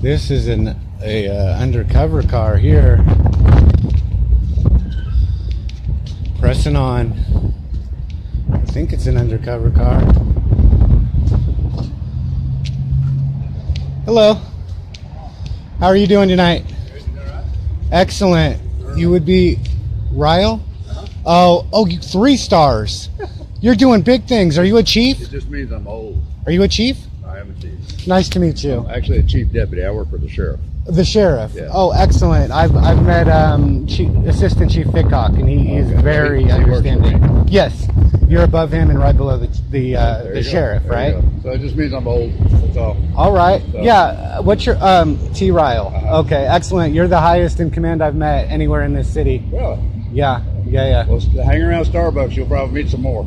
This is a undercover car here. Pressing on. I think it's an undercover car. Hello. How are you doing tonight? Excellent. You would be Ryle? Oh, 3 stars. You're doing big things. Are you a chief? It just means I'm old. Are you a chief? I am a chief. Nice to meet you. I'm actually a chief deputy. I work for the sheriff. The sheriff. Yeah. Oh, excellent. I've met Assistant Chief Fickock, and he is very He works for understanding. me. Yes, you're above him and right below the sheriff, right? So it just means I'm old. That's all. All right. So- Yeah. What's your T. Ryle? Uh-huh. Okay, excellent. You're the highest in command I've met anywhere in this city. Well, Yeah. well, hang around Starbucks. You'll probably meet some more.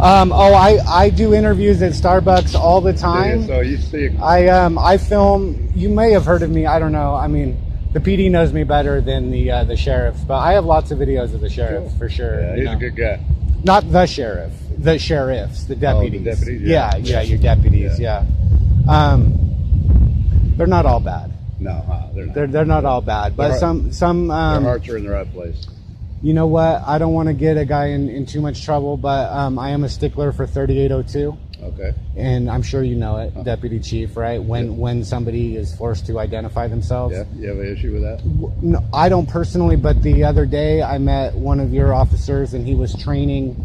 I do interviews at Starbucks all the time. So you see. I film. You may have heard of me. I don't know. I mean, the PD knows me better than the sheriff, but I have lots of videos of the sheriff for sure. Yeah, he's a good guy. Not the sheriff, the sheriffs, the deputies. The deputies, yeah, your deputies. Yeah. They're not all bad. No, they're not. They're not all bad, but some Their hearts are in the right place. You know what? I don't want to get a guy in too much trouble, but I am a stickler for 3802. Okay. And I'm sure you know it, Deputy Chief, right? When somebody is forced to identify themselves. Yeah. You have an issue with that? No, I don't personally, but the other day I met one of your officers, and he was training.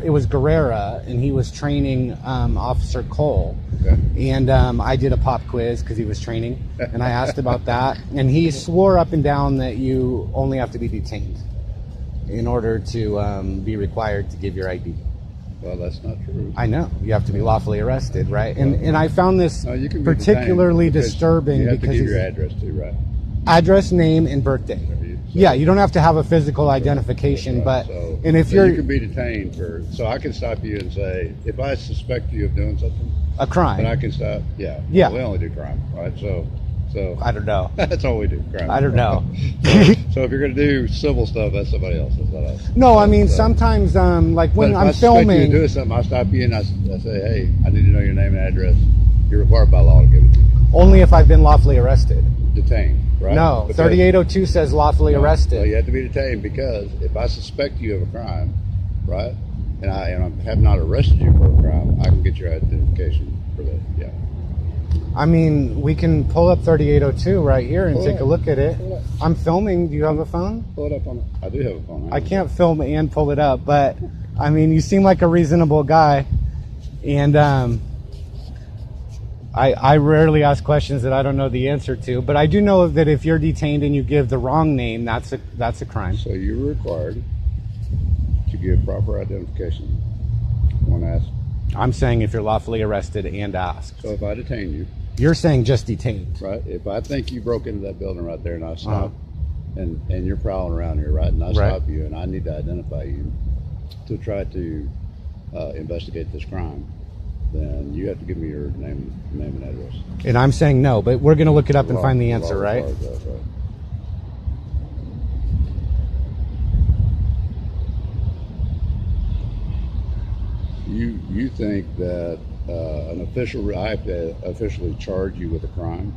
It was Guerrera, and he was training Officer Cole. Okay. And I did a pop quiz because he was training, and I asked about that, and he swore up and down that you only have to be detained in order to be required to give your ID. Well, that's not true. I know. You have to be lawfully arrested, right? And I found this No, you can be particularly detained because disturbing you have because to give your he's- address too, right? address, name, and birthday. Yeah, you don't have to have a physical identification, Right, but so, and if so you're you can be detained for. So I can stop you and say, if I suspect you of doing something, a crime. then I can stop. Yeah. Yeah. We only do crime, right? So I don't know. that's all we do. Crime. I don't know. So if you're going to do civil stuff, that's somebody else. That's not us. No, I mean So- sometimes like when but if I'm I suspect you of filming. doing something, I stop you and I say, hey, I need to know your name and address. You're required by law to give it to me. Only if I've been lawfully arrested. Detained, right? No, Because- 3802 says lawfully No, arrested. So you have to be detained because if I suspect you of a crime, right, and I have not arrested you for a crime, I can get your identification for that. Yeah. I mean, we can pull up 3802 right here and Pull it take up. a look at it. Pull it up. I'm filming. Do you have a phone? Pull it up on. I do have a phone. I can't film and pull it up, but I mean, you seem like a reasonable guy, and I rarely ask questions that I don't know the answer to. But I do know that if you're detained and you give the wrong name, that's a crime. So you're required to give proper identification when asked. I'm saying if you're lawfully arrested and asked. So if I detain you, You're saying just detained. right, if I think you broke into that building right there and I stop, and you're prowling around here, right, and I Right. stop you and I need to identify you to try to investigate this crime, then you have to give me your name and address. And I'm saying no, but we're going to look it up and Law- find the law answer, right? requires that, right? You think that an official, I have to officially charge you with a crime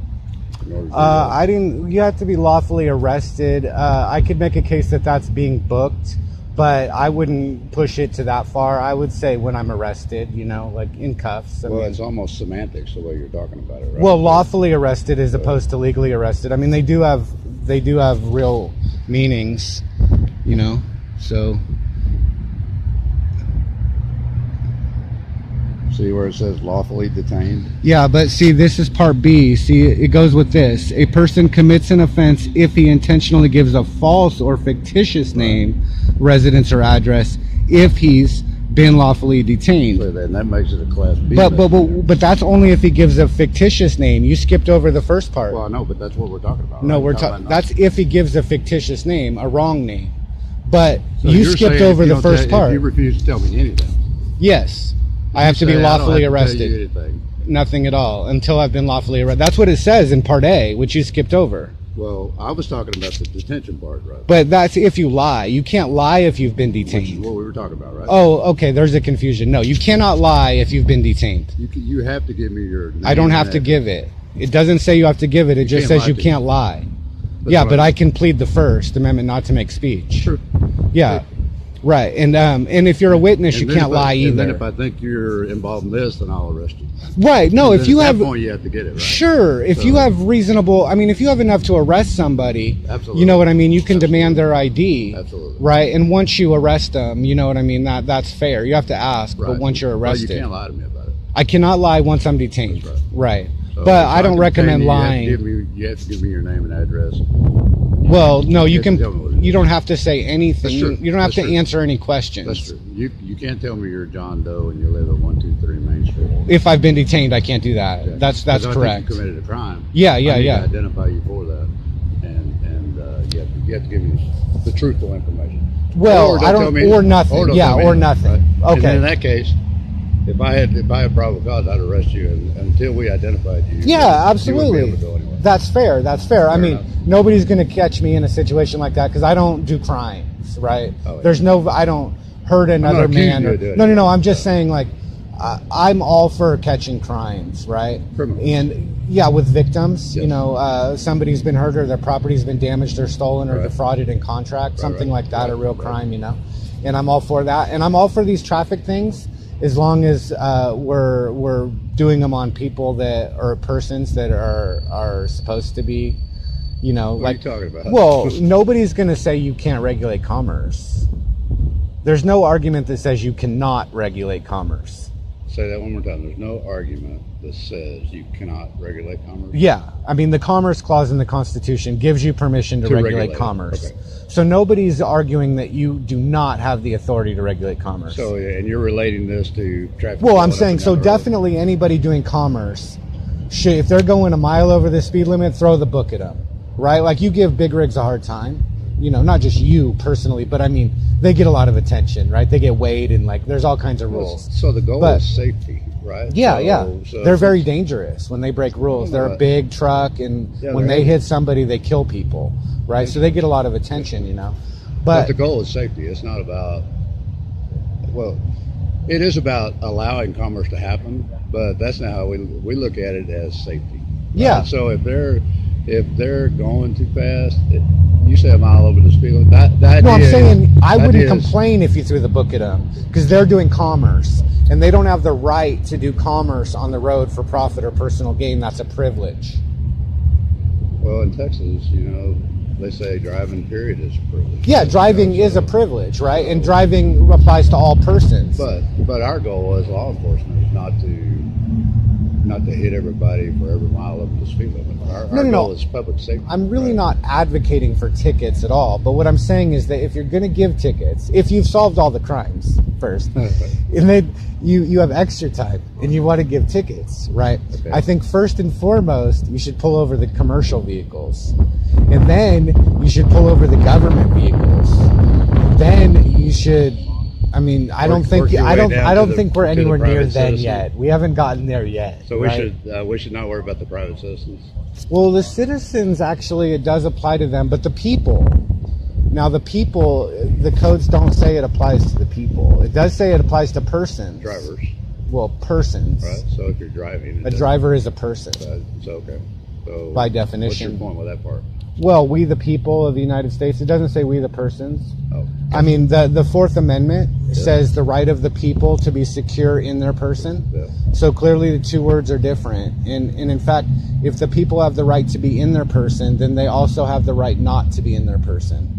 in order to do that? I didn't. You have to be lawfully arrested. I could make a case that that's being booked, but I wouldn't push it to that far. I would say when I'm arrested, like in cuffs. I Well, mean, it's almost semantics the way you're talking about it, right? well, lawfully arrested as opposed to legally arrested. I mean, they do have real meanings, So See where it says lawfully detained? yeah, but see, this is part B. See, it goes with this: a person commits an offense if he intentionally gives a false or fictitious name, residence, or address. If he's been lawfully detained. So then that makes it a class B. But that's only if he gives a fictitious name. You skipped over the first part. Well, I know, but that's what we're talking about. No, right? we're Talking talking. about- That's if he gives a fictitious name, a wrong name. But So you you're skipped saying over if you the don't first tell- part. If you refuse to tell me anything. Yes, I have to be Say, I don't lawfully have to tell you arrested. anything. Nothing at all until I've been lawfully arrested. That's what it says in part A, which you skipped over. Well, I was talking about the detention part, right? But that's if you lie. You can't lie if you've been Which is detained. what we were talking about, right? Oh, okay. There's a confusion. No, you cannot lie if you've been detained. You have to give me your name I don't have and to address. give it. It doesn't say you have to give it. It just says you to. can't lie. That's Yeah, what but I I can plead the First Amendment not to make speech. True. Yeah, right. And if you're a witness, you And then can't lie And then either. if I think you're involved in this, then I'll arrest you. Right. No, And if then you at have that point, you have to get it, right? Sure, if So- you have reasonable, I mean, if you have enough to arrest somebody, Absolutely. you know what I mean, you can demand their ID. Absolutely. Right? And once you arrest them, you know what I mean, that's fair. You have to ask, Right. but once you're Well, arrested. you can't lie to me about it. I cannot lie once I'm detained. That's Right. So But if I don't can recommend detain lying. You have to give me your name and address. Well, no, you have to can. tell me what it is. You don't have to say anything. That's true. You don't have That's to true. answer any questions. That's true. You can't tell me you're John Doe and you live at 123 Main Street. If I've been detained, I can't do that. Okay. That's 'Cause I correct. think you committed a crime. Yeah, I need to yeah. identify you for that, and you have to give me the truthful information. Well, I tell don't, me- or nothing. don't Yeah, tell me or anything, nothing. right? And Okay. then in that case, if I had probable cause, I'd arrest you until we identified you. Yeah, you wouldn't be absolutely. able to go anywhere. That's fair. That's fair. I Fair mean, enough. nobody's going to catch me in a situation like that because I don't do crimes, right? Oh, yeah. There's no, I don't hurt another accusing man. you Or, of doing no, no, it. no. I'm just saying, like, I'm all for catching crimes, right? Criminals. And yeah, with victims, Yes. you know, somebody's been hurt or their property's been damaged or stolen or Right. defrauded in contract, something right, like that, a right, real right. crime, you know. And I'm all for that. And I'm all for these traffic things as long as we're doing them on people that or persons that are supposed to be, you know, What like. are you talking about? Well, nobody's going to say you can't regulate commerce. There's no argument that says you cannot regulate commerce. Say that one more time. There's no argument that says you cannot regulate commerce. Yeah, I mean the Commerce Clause in the Constitution gives you permission to regulate regulate it. commerce. Okay. So nobody's arguing that you do not have the authority to regulate commerce. So, and you're relating this to traffic. Well, I'm going up saying and so down the road. definitely anybody doing commerce should, if they're going a mile over the speed limit, throw the book at them, right? Like you give big rigs a hard time, you know, not just you personally, but I mean they get a lot of attention, right? They get weighed and like there's all kinds of rules. So the goal But- is safety, right? Yeah, So- yeah. so They're very dangerous when they break rules. They're a big truck, and Yeah, when they're they heavy. hit somebody, they kill people, right? So they get a lot of attention, you know. But But the goal is safety. It's not about. Well, it is about allowing commerce to happen, but that's not how we look at it as safety. right? Yeah. So if they're going too fast, you say a mile over the speed limit. That no, I'm is- saying I that wouldn't is- complain if you threw the book at them because they're doing commerce, and they don't have the right to do commerce on the road for profit or personal gain. That's a privilege. Well, in Texas, you know, they say driving period is a privilege. Yeah, driving is a privilege, right? And driving applies to all persons. But our goal as law enforcement is not to hit everybody for every mile over the speed limit. Our goal is public safety. I'm really right? not advocating for tickets at all, but what I'm saying is that if you're going to give tickets, if you've solved all the crimes first, and then you have extra time and you want to give tickets, right? Okay. I think first and foremost, you should pull over the commercial vehicles, and then you should pull over the government vehicles. Then you should. I mean, I don't think work your way down I to don't the- think we're to the anywhere near private then citizen. yet. We haven't gotten there yet. So right? we should not worry about the private citizens. Well, the citizens actually, it does apply to them, but the people. Now, the people, the codes don't say it applies to the people. It does say it applies to persons. Drivers, Well, persons. right? So if you're driving, A driver is a person. So okay. So By definition. what's your point with that part? Well, we the people of the United States. It doesn't say we the persons. Oh, I mean, the Fourth Amendment says the right of the people to be secure in their person. yeah. So clearly the two words are different. And in fact, if the people have the right to be in their person, then they also have the right not to be in their person.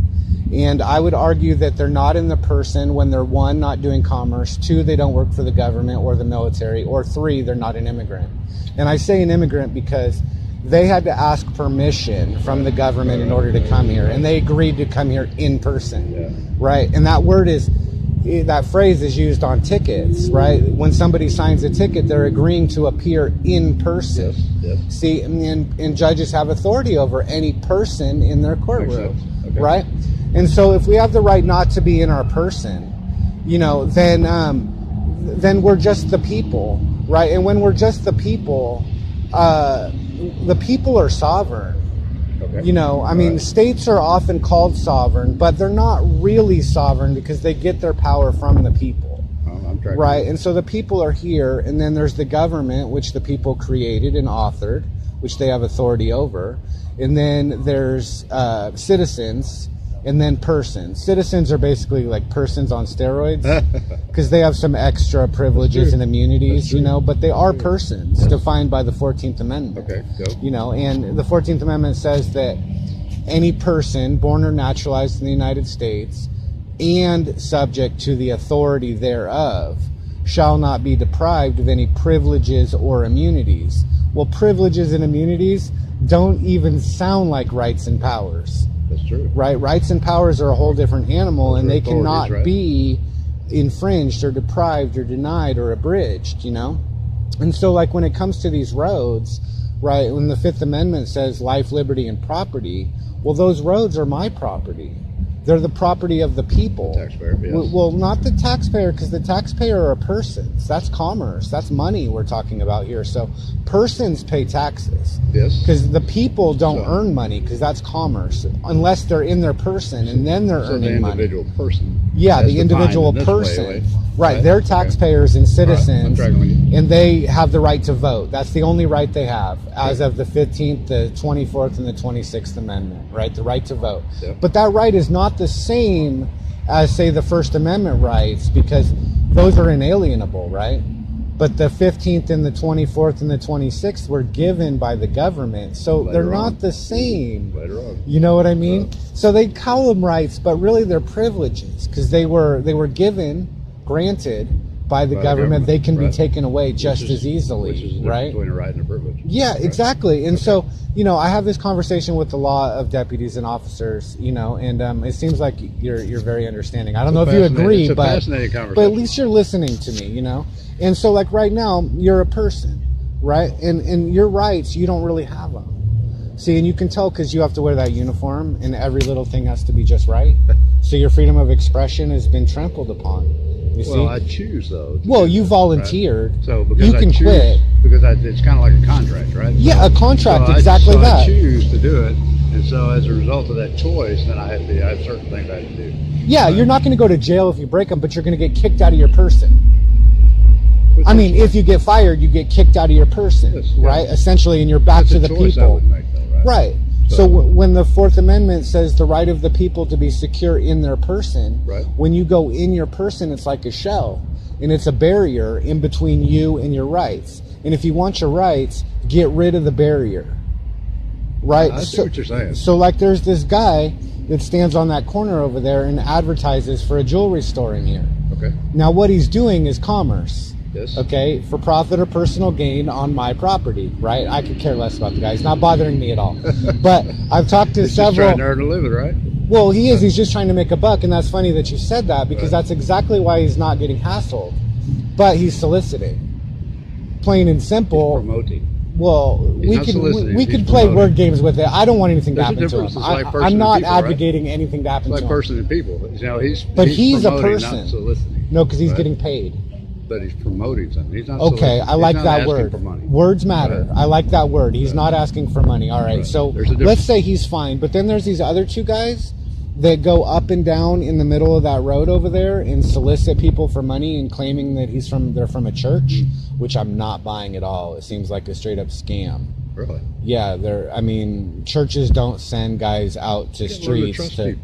And I would argue that they're not in the person when they're, one, not doing commerce, two, they don't work for the government or the military, or three, they're not an immigrant. And I say an immigrant because they had to ask permission from the government in order to come here, and they agreed to come here in person. Yeah. Right? And that phrase is used on tickets, right? When somebody signs a ticket, they're agreeing to appear in person. Yes. Yes. See, and judges have authority over any person in their courtroom, Makes sense. Okay. right? And so if we have the right not to be in our person, you know, then we're just the people, right? And when we're just the people are sovereign. Okay. You know, I mean, Right. states are often called sovereign, but they're not really sovereign because they get their power from the people. I'm tracking. Right, and so the people are here, and then there's the government, which the people created and authored, which they have authority over. And then there's citizens, and then persons. Citizens are basically like persons on steroids because they have some extra privileges and immunities, you know, but they are persons defined by the 14th Amendment. Okay, go. You know, and the 14th Amendment says that any person born or naturalized in the United States and subject to the authority thereof shall not be deprived of any privileges or immunities. Well, privileges and immunities don't even sound like rights and powers. That's true. Right? Rights and powers are a whole different animal, and they cannot be infringed or deprived or denied or abridged, you know? And so, like, when it comes to these roads, right, when the Fifth Amendment says life, liberty, and property, well, those roads are my property. They're the property of the people. Taxpayer, yes. Well, not the taxpayer, because the taxpayer are persons. That's commerce. That's money we're talking about here. So persons pay taxes. Yes. Because the people don't earn money, because that's commerce, unless they're in their person, and then they're earning money. So the individual person. Yeah, the individual person. Right, they're taxpayers and citizens, and they have the right to vote. That's the only right they have as of the 15th, the 24th, and the 26th Amendment, right? The right to vote. Yep. But that right is not the same as, say, the First Amendment rights, because those are inalienable, right? But the 15th and the 24th and the 26th were given by the government, so they're not the same. Later on. You know what I mean? So they call them rights, but really they're privileges, because they were given, granted by the government. They can be taken away just as easily, which is the right? between a right and a privilege. Yeah, exactly. And so, you know, I have this conversation with the law of deputies and officers, you know, and it seems like you're very understanding. I don't know if you agree, it's a but fascinating conversation. but at least you're listening to me, you know. And so, like, right now, you're a person, right? And your rights, you don't really have them. See, and you can tell because you have to wear that uniform, and every little thing has to be just right. So your freedom of expression has been trampled upon. You see? Well, I choose though. Well, you volunteered. Right? So because you can quit. Because it's kind of like a contract, right? Yeah, a contract, so exactly that. I choose to do it, and so as a result of that choice, then I have certain things I have to do. Yeah, you're not going to go to jail if you break them, but you're going to get kicked out of your person. I mean, if you get fired, you get kicked out of your person, right? Essentially, and you're back to the people. I would make, though, right. So when the Fourth Amendment says the right of the people to be secure in their person, when you go in your person, it's like a shell, and it's a barrier in between you and your rights. And if you want your rights, get rid of the barrier, right? I see what you're saying. So, like, there's this guy that stands on that corner over there and advertises for a jewelry store in here. Okay. Now, what he's doing is commerce. Yes. Okay, for profit or personal gain on my property, right? I could care less about the guy. He's not bothering me at all. But I've talked to several. He's trying to earn a living, right? Well, he is. He's just trying to make a buck, and that's funny that you said that, because that's exactly why he's not getting hassled. But he's soliciting, plain and simple. He's promoting. Well, we could play word games with it. I don't want anything to happen to him. I'm not advocating anything to happen to him. Like person and people. You know, he's a person. Not soliciting. No, because he's getting paid. But he's promoting something. He's not. Okay, I like that word. For money. Words matter. I like that word. He's not asking for money. All right. So let's say he's fine. But then there's these other two guys that go up and down in the middle of that road over there and solicit people for money and claiming that they're from a church, which I'm not buying at all. It seems like a straight up scam. Really? Yeah. Churches don't send guys out to streets to.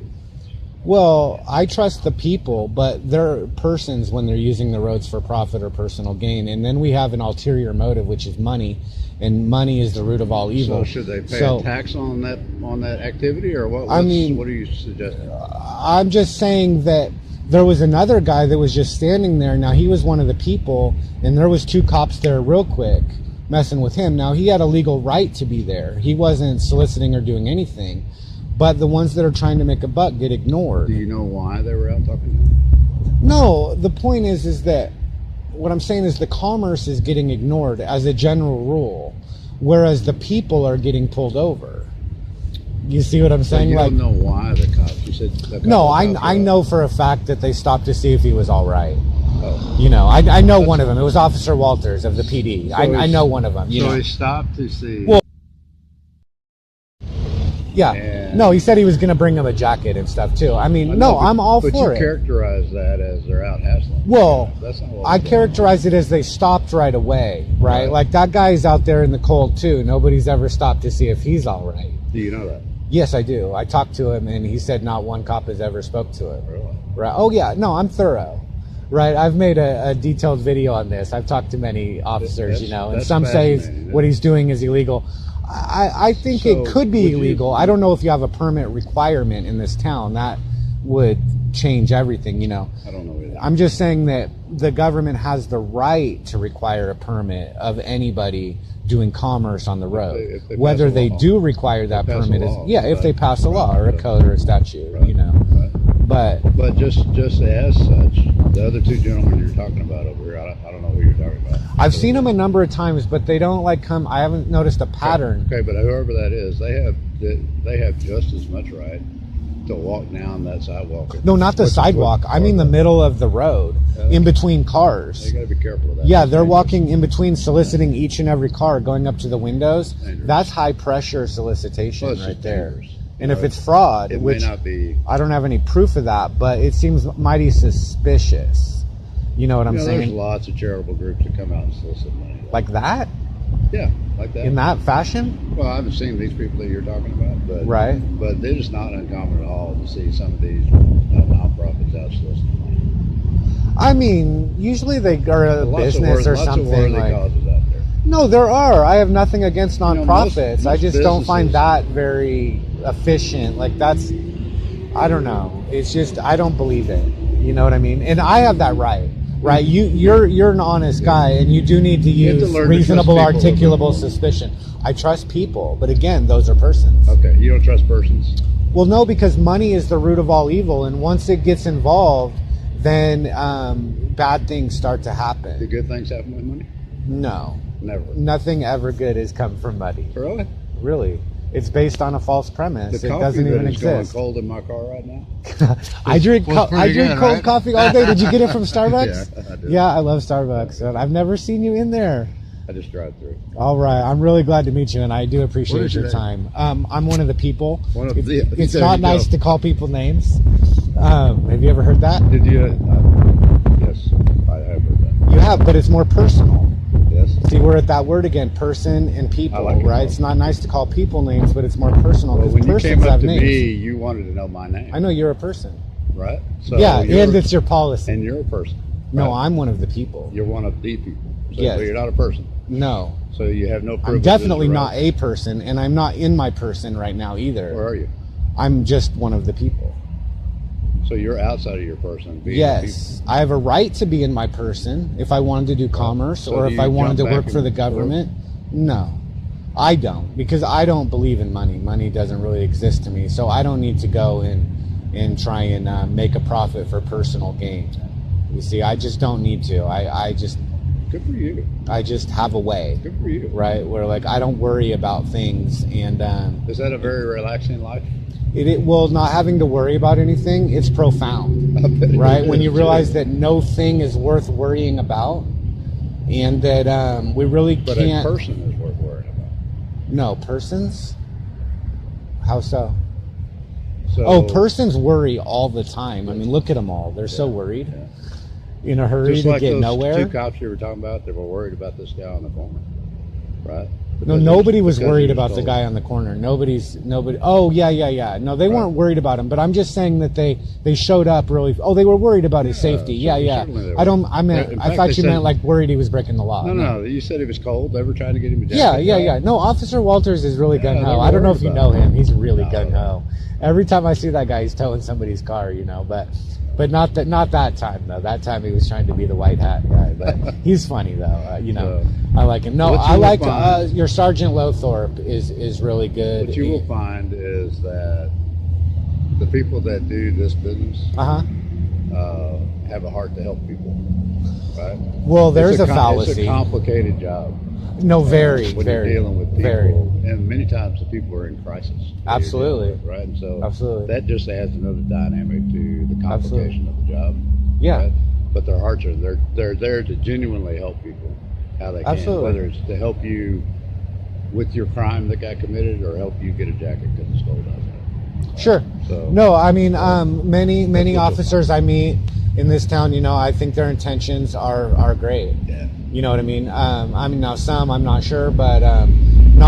Well, I trust the people, but they're persons when they're using the roads for profit or personal gain. And then we have an ulterior motive, which is money, and money is the root of all evil. So should they pay a tax on that activity, or what? What are you suggesting? I'm just saying that there was another guy that was just standing there. Now, he was one of the people, and there was two cops there real quick messing with him. Now, he had a legal right to be there. He wasn't soliciting or doing anything. But the ones that are trying to make a buck get ignored. Do you know why they were out talking to him? No, the point is that what I'm saying is the commerce is getting ignored as a general rule, whereas the people are getting pulled over. You see what I'm saying? You don't know why the cops? You said the cops. No, I know for a fact that they stopped to see if he was all right. Oh. You know, I know one of them. It was Officer Walters of the PD. So I know one of them. So he stopped to see. Well, yeah. No, he said he was going to bring him a jacket and stuff too. I mean, no, I'm all for it. But you characterize that as they're out hassling. Well, that's not what I characterize it as they stopped right away, right? Like that guy's out there in the cold too. Nobody's ever stopped to see if he's all right. Do you know that? Yes, I do. I talked to him, and he said not one cop has ever spoke to him. Really? Right? Oh yeah, no, I'm thorough. Right? I've made a detailed video on this. I've talked to many officers, and some say what he's doing is illegal. I think it could be illegal. I don't know if you have a permit requirement in this town. That would change everything, I don't know either. I'm just saying that the government has the right to require a permit of anybody doing commerce on the road. If they whether they do require that permit is if they pass a law or a code or a statute, But just as such, the other two gentlemen you're talking about over here, I don't know who you're talking about. I've seen them a number of times, but they don't come. I haven't noticed a pattern. Okay, but whoever that is, they have just as much right to walk down that sidewalk. No, not the sidewalk. I mean the middle of the road, in between cars. You got to be careful of that. Yeah, they're walking in between, soliciting each and every car, going up to the windows. That's high pressure solicitation right there. Dangerous. And if it's fraud, it which may not be, I don't have any proof of that, but it seems mighty suspicious. You know what I'm saying? There's lots of charitable groups that come out and solicit money. Like that? Yeah, like that. In that fashion? Well, I haven't seen these people that you're talking about, but but they're just not uncommon at all to see some of these nonprofits out soliciting money. I mean, usually they are a business or something. Lots of worthy causes out there. No, there are. I have nothing against nonprofits. Most I just don't find that very efficient. Like that's, I don't know. It's just I don't believe it. You know what I mean? And I have that right. Right? You're an honest guy, and you do need to use reasonable, articulable suspicion. I trust people, but again, those are persons. Okay, you don't trust persons? Well, no, because money is the root of all evil, and once it gets involved, then bad things start to happen. Do good things happen with money? No. Never. Nothing ever good has come from money. Really? Really. It's based on a false premise. The it doesn't even exist. Going cold in my car right now. I drink cold coffee all day. Did you get it from Starbucks? Yeah, I did. Yeah, I love Starbucks. I've never seen you in there. I just drive through. All right, I'm really glad to meet you, and I do appreciate your time. I'm one of the people. It's not nice to call people names. Have you ever heard that? Did you? Yes, I have heard that. You have, but it's more personal. Yes. See, we're at that word again, person and people, right? It's not nice to call people names, but it's more personal. Well, when you came up to names. me, you wanted to know my name. I know you're a person. Right? So yeah, and it's your policy. And you're a person. No, I'm one of the people. You're one of the people. So yes. you're not a person. No. So you have no privileges. I'm definitely not a person, and I'm not in my person right now either. Where are you? I'm just one of the people. So you're outside of your person. Yes, I have a right to be in my person if I wanted to do commerce or if I wanted to work for the government. No, I don't, because I don't believe in money. Money doesn't really exist to me, so I don't need to go and try and make a profit for personal gain. You see, I just don't need to. I just. Good for you. I just have a way. Good for you. Right, where like I don't worry about things, and is that a very relaxing life? Well, not having to worry about anything, it's profound, right? When you realize that no thing is worth worrying about, and that we really can't. But a person is worth worrying about. No, persons? How so? So persons worry all the time. I mean, look at them all. They're so worried, in a hurry to get nowhere. Just like those two cops you were talking about, they were worried about this guy on the corner, right? No, nobody was worried about the guy on the corner. Nobody. Oh, yeah. No, they weren't worried about him. But I'm just saying that they showed up really. Oh, they were worried about his safety. Yeah. I thought you meant like worried he was breaking the law. No. You said he was cold. They were trying to get him a jacket. Yeah. No, Officer Walters is really gung ho. I don't know if you know him. He's really gung ho. Every time I see that guy, he's towing somebody's car. But not that time though. That time he was trying to be the white hat guy. But he's funny though. I like him. No, I like your Sergeant Lothorpe is really good. What you will find is that the people that do this business have a heart to help people. Right? Well, there's a fallacy. It's a complicated job. No, very, when very. You're dealing with people, very. And many times the people are in crisis. Absolutely. Right? And so absolutely. That just adds another dynamic to the complication of the job. Yeah. Right? But their hearts are they're there to genuinely help people how they can. Absolutely. Whether it's to help you with your crime that got committed or help you get a jacket because it's cold outside. Sure. So No, I mean, many what you'll officers I meet in this town, you know, I think their intentions are great. yeah. You know what I mean? I mean, now some I'm not sure, but not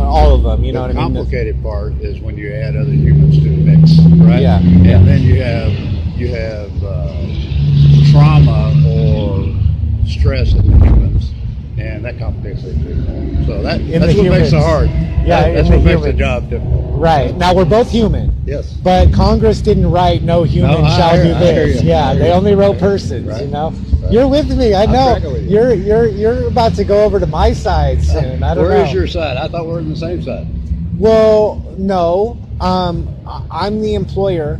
all of them. You know The what I mean? complicated part is when you add other humans to the mix, right? Yeah, And yeah. then you have trauma or stress in the humans, and that complicates it too. So that's what makes it hard. Yeah, that's in what the makes the humans. job difficult. Right. Now we're both human. Yes. But Congress didn't write no human No, I shall hear- do I hear this. you. Yeah, I hear they you. only wrote persons, Right. you know. Right. You're with me. I I'm know. tracking with you. You're about to go over to my side soon. I don't know. Where is your side? I thought we were on the same side. Well, no. I'm the employer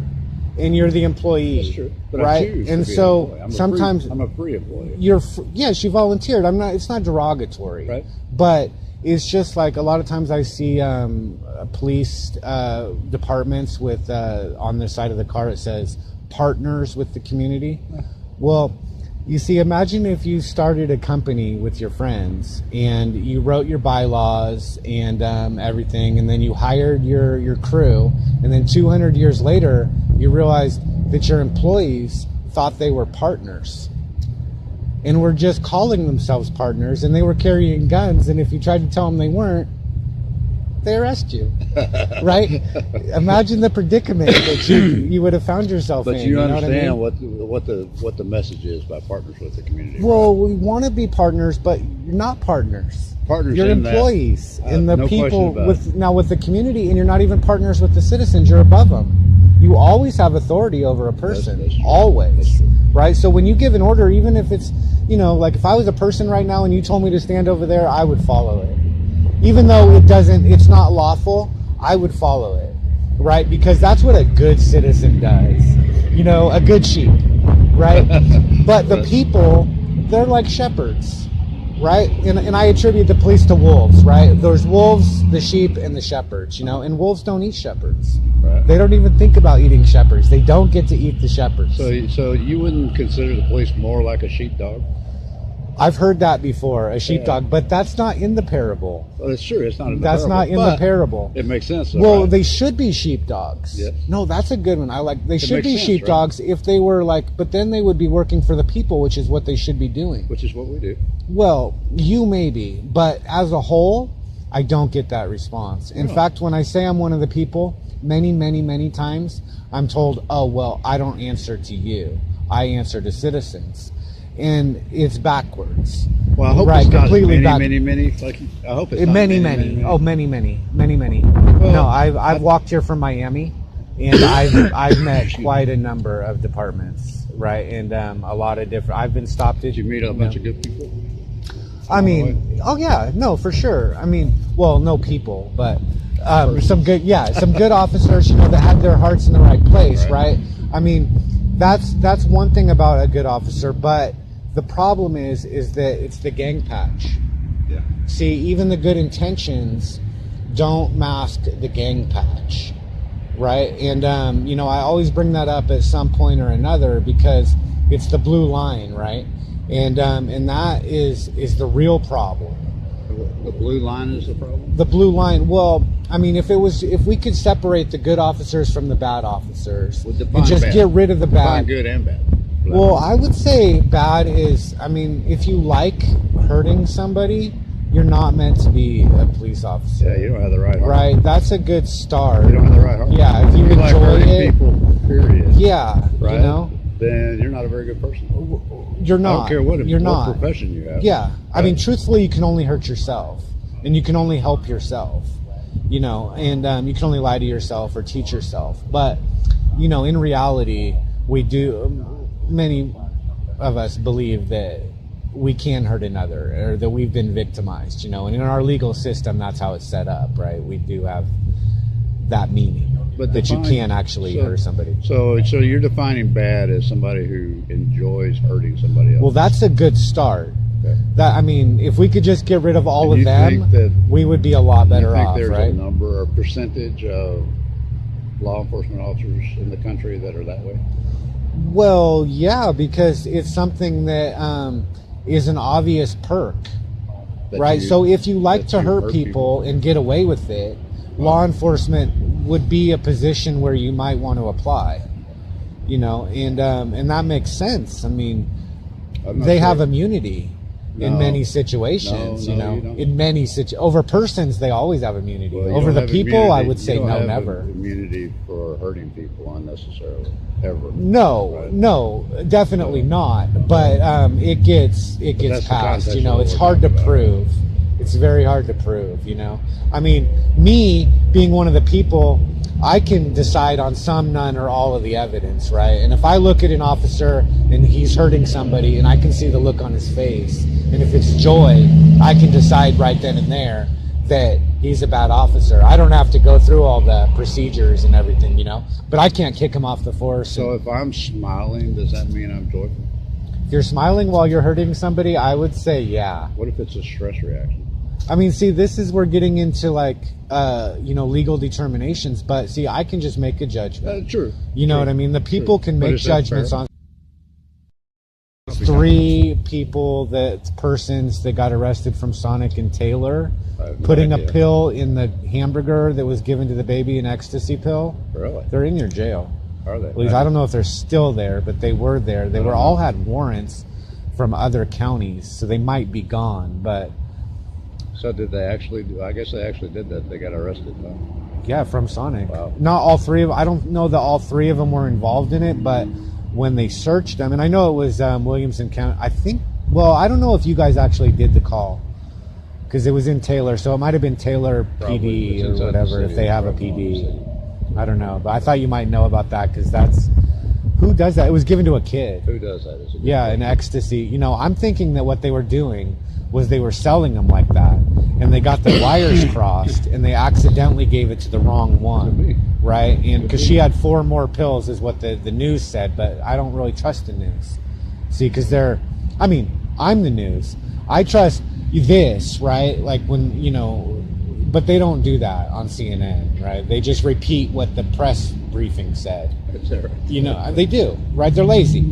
and you're the employee. That's true. But right? I choose And to be so an employee. sometimes I'm a free employee. yes, you volunteered. I'm not. It's not derogatory, Right. But it's just like a lot of times I see police departments with on the side of the car it says partners with the community. Well, you see, imagine if you started a company with your friends and you wrote your bylaws and everything, and then you hired your crew, and then 200 years later you realized that your employees thought they were partners and were just calling themselves partners, and they were carrying guns, and if you tried to tell them they weren't, they arrest you. Right? Imagine the predicament that you would have found yourself But in. you know what I mean? understand what the message is by partners with the community. Well, we want to be partners, but you're not partners. Partners You're in that. employees, and the No question people about with the community, and you're not even partners with the citizens. You're above them. You always have authority over a person, that's true. always, That's true. right? So when you give an order, even if it's, you know, like if I was a person right now and you told me to stand over there, I would follow it, even though it's not lawful. I would follow it, right? Because that's what a good citizen does. You know, a good sheep, right? But the people, they're like shepherds, right? And I attribute the police to wolves, right? There's wolves, the sheep, and the shepherds, you know, and wolves don't eat shepherds. Right. They don't even think about eating shepherds. They don't get to eat the shepherds. So you wouldn't consider the police more like a sheepdog? I've heard that before, a sheepdog, but that's not in the parable. Well, it's true. It's not in the That's parable, not in the but parable. It makes sense. Though, Well, right? they should be sheepdogs. Yes. No, that's a good one. I like. They should makes be sense, sheepdogs if they were like, but then they would be working for the people, which is what they should be doing. Which is what we do. Well, you maybe, but as a whole, I don't get that response. In No. fact, when I say I'm one of the people, many times, I'm told, oh, well, I don't answer to you. I answer to citizens. And it's backwards. Well, I hope Right, it's not completely many. Like I hope it's not Many. Oh, many. Well, No, I've walked here from Miami, and I've met quite a number of departments, right? And a lot of different. I've been stopped at. Did you meet a bunch of good people? I mean, oh yeah, no, for sure. I mean, well, no people, but some good officers, you know, that had their hearts in the right place, right? I mean, that's one thing about a good officer, but the problem is that it's the gang patch. Yeah. See, even the good intentions don't mask the gang patch, right? And you know, I always bring that up at some point or another because it's the blue line, right? And that is the real problem. The blue line is the problem. The blue line. Well, I mean, if we could separate the good officers from the bad officers Well, define and just bad. get rid of the Define bad. good and bad. Well, I would say bad is, I mean, if you like hurting somebody, you're not meant to be a police officer. Yeah, you don't have the right heart. Right? That's a good start. You don't have the right heart. Yeah, if you like enjoy hurting it. people, period. Yeah, Right. you know, Then you're not a very good person. you're not. I don't care what you're not. profession you have. Yeah, I Right? mean, truthfully, you can only hurt yourself, and you can only help yourself, you know, and you can only lie to yourself or teach yourself. But, you know, in reality, we do. Many of us believe that we can hurt another, or that we've been victimized, you know, and in our legal system, that's how it's set up, right? We do have that meaning, But that you define- can actually hurt somebody. So you're defining bad as somebody who enjoys hurting somebody else. Well, that's a good start. Okay. That, I mean, if we could just get rid of all And of you them, think that- we would be a lot Do you better think off, there's right? a number or percentage of law enforcement officers in the country that are that way? Well, yeah, because it's something that is an obvious perk, That right? you- So if you like that to you hurt people and get away with it, law enforcement would be a position where you might want to apply, you know, and that makes sense. I mean, they have immunity in many situations, No, you know, you don't. in many over persons, they always have immunity. Well, you Over don't the have people, immunity- I would say you don't no, have never. Immunity for hurting people unnecessarily, ever. No, Right. no, definitely not. But it gets that's the passed. context You know, of it's what we're hard to talking about. prove. It's very hard to prove. You know, I mean, me being one of the people, I can decide on some, none, or all of the evidence, right? And if I look at an officer and he's hurting somebody, and I can see the look on his face, and if it's joy, I can decide right then and there that he's a bad officer. I don't have to go through all the procedures and everything, you know, but I can't kick him off the force. So if I'm smiling, does that mean I'm joyful? If you're smiling while you're hurting somebody, I would say yeah. What if it's a stress reaction? I mean, see, this is, we're getting into like, you know, legal determinations, but see, I can just make a judgment. True. You know True. what I mean? The people True. can But make is that judgments fair? on 3 people, persons that got arrested from Sonic and Taylor, I have no putting idea. a pill in the hamburger that was given to the baby, an ecstasy pill. Really? They're in your jail. Are they? At least I don't know if they're still there, but they were there. They I were don't all know. had warrants from other counties, so they might be gone. But So did they actually do? I guess they actually did that. They got arrested. Huh? yeah, from Sonic. Wow. Not all 3 of. I don't know that all 3 of them were involved in it, but when they searched them, and I know it was Williamson County. I think. Well, I don't know if you guys actually did the call because it was in Taylor, so it might have been Taylor Probably. PD It's or inside the whatever city. if they have a Probably in the PD. city. I don't know, but I thought you might know about that because that's who does that. It was given to a kid. Who does that? Is it Yeah, an ecstasy. You know, I'm thinking that what they were doing was they were selling them like that, and they got the wires crossed, and they accidentally gave it to the wrong one, Could be. right? And because she had 4 more pills, is what the news said, but I don't really trust the news. See, because I mean, I'm the news. I trust this, right? Like when, you know, but they don't do that on CNN, right? They just repeat what the press briefing said. Is there? You know, they do, right? They're lazy.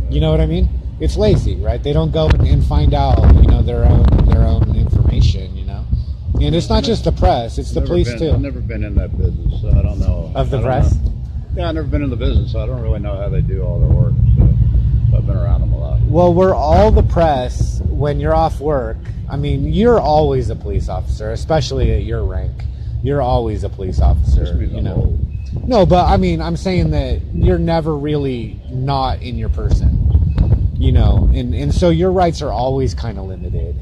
You know what I mean? It's lazy, right? They don't go and find out, you know, their own information, you know. And it's not just the press; it's the police I've too. never been in that business, so I don't know. Of the I don't press? know. Yeah, I've never been in the business, so I don't really know how they do all their work. So I've been around them a lot. Well, we're all the press when you're off work. I mean, you're always a police officer, especially at your rank. You're always a police officer, Just means you I'm know. old. No, but I mean, I'm saying that you're never really not in your person, you know, and so your rights are always kind of limited,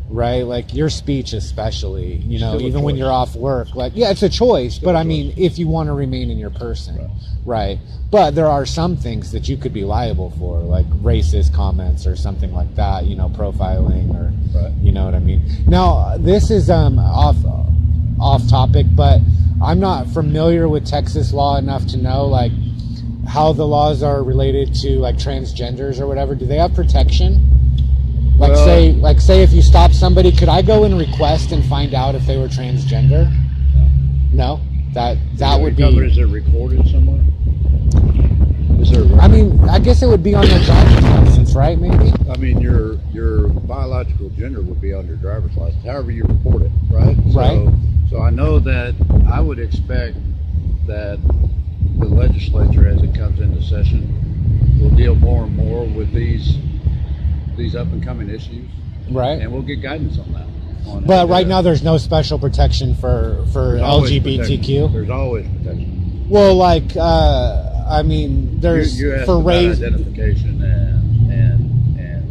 right? Like your speech, especially, you know, Still a even when choice. you're off work, like, yeah, it's a choice, Still but a I choice. mean, if you want to remain in your person, Right. right? But there are some things that you could be liable for, like racist comments or something like that, you know, profiling or, Right. you know what I mean? Now, this is off topic, but I'm not familiar with Texas law enough to know like how the laws are related to like transgenders or whatever. Do they have protection? Like Well- say if you stop somebody, could I go and request and find out if they were transgender? No, that would Is be. it recorded somewhere? Is there? I mean, I guess it would be on their driver's license, right? Maybe. I mean, your biological gender would be on your driver's license, however you report it, right? Right. So I know that I would expect that the legislature, as it comes into session, will deal more and more with these up and coming issues, Right. and we'll get guidance on that. On But how to right do now, it. there's no special protection for There's always LGBTQ. protection. There's always protection. Well, like, I mean, there's You asked for about race. identification and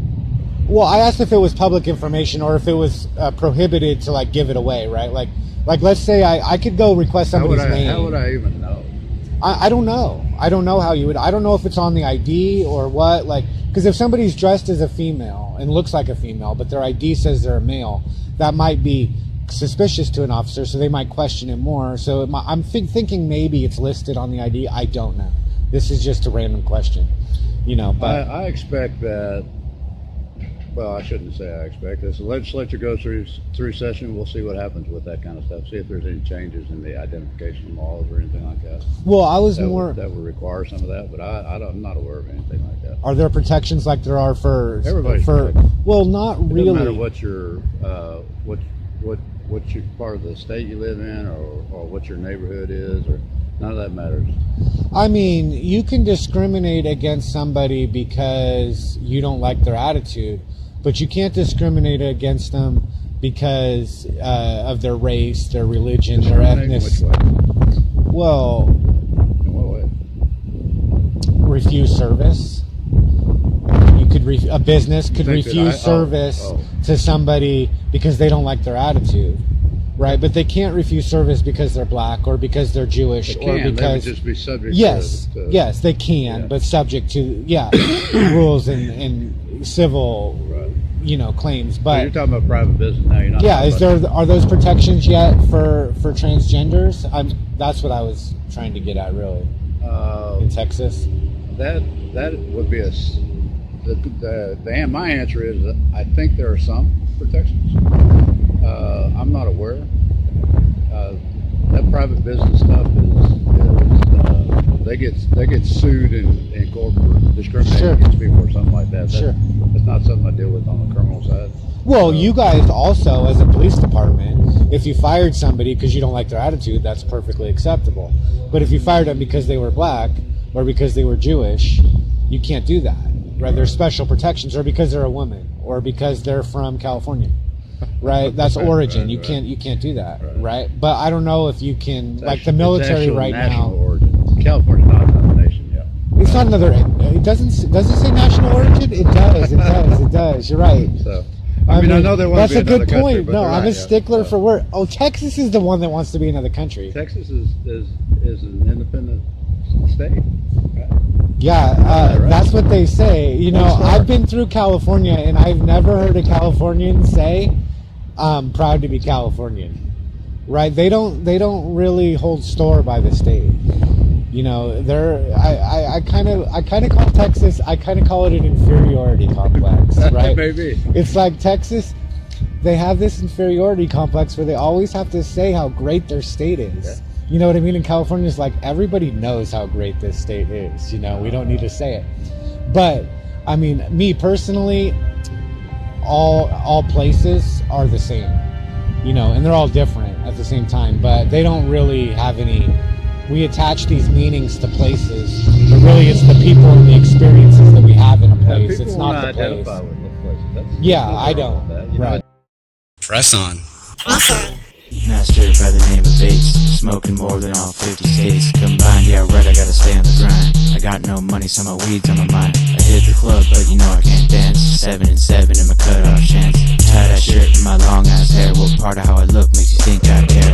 Well, I asked if it was public information or if it was prohibited to like give it away, right? Like let's say I could go request somebody's name. how would I even know? I don't know. I don't know how you would. I don't know if it's on the ID or what. Like, because if somebody's dressed as a female and looks like a female, but their ID says they're a male, that might be suspicious to an officer, so they might question it more. So I'm thinking maybe it's listed on the ID. I don't know. This is just a random question, you know. But I expect that. Well, I shouldn't say I expect. As the legislature goes through session, we'll see what happens with that kind of stuff. See if there's any changes in the identification laws or anything like that. well, I was That more. would require some of that, but I'm not aware of anything like that. Are there protections like there are for Everybody's for? protected. Well, not It really. doesn't matter what your what what your part of the state you live in, or what your neighborhood is, or none of that matters. I mean, you can discriminate against somebody because you don't like their attitude, but you can't discriminate against them because of their race, their religion, their ethnicity. Well, in what way? Refuse service. You could a business could refuse service to somebody because they don't like their attitude, right? But they can't refuse service because they're black or because they're Jewish or because they would just be subject. Yes, to yes, they can, but subject to rules and civil, claims. But you're talking about private business now. You're not. Yeah, are those protections yet for transgenders? That's what I was trying to get at, really. In Texas, that would be my answer is that I think there are some protections. I'm not aware. That private business stuff is they get sued in court for discriminating against people or something like that. That's not something I deal with on the criminal side. Well, you guys also, as a police department, if you fired somebody because you don't like their attitude, that's perfectly acceptable. But if you fired them because they were black or because they were Jewish, you can't do that. Right? There's special protections, or because they're a woman, or because they're from California. Right? That's origin. You can't do that. Right? But I don't know if you can, like the military right now. Origin. California's not another nation yet. It's not another. It does it say national origin? It does. It does. You're right. So. I mean, I know there wants to be another country. That's a good point. No, I'm a stickler for word. Oh, Texas is the one that wants to be another country. Texas is an independent state. Right? Yeah, that's what they say. I've been through California, and I've never heard a Californian say, "I'm proud to be Californian." Right? They don't really hold store by the state. I kind of call Texas. I kind of call it an inferiority complex, right? Maybe it's like Texas. They have this inferiority complex where they always have to say how great their state is. Yeah. You know what I mean? In California, it's like everybody knows how great this state is. We don't need to say it. But I mean, me personally, all places are the same. And they're all different at the same time. But they don't really have any. We attach these meanings to places, but really it's the people and the experiences that we have in a place. It's not the place. I don't. Right. Press on. Master by the name of Bates, smoking more than all 50 states combined. Yeah, right, I gotta stay on the grind. I got no money, so my weed's on my mind. I hit the club, but I can't dance. 7 and 7 in my cutoff chance. Tie-dye shirt and my long ass hair. What part of how I look makes you think I care?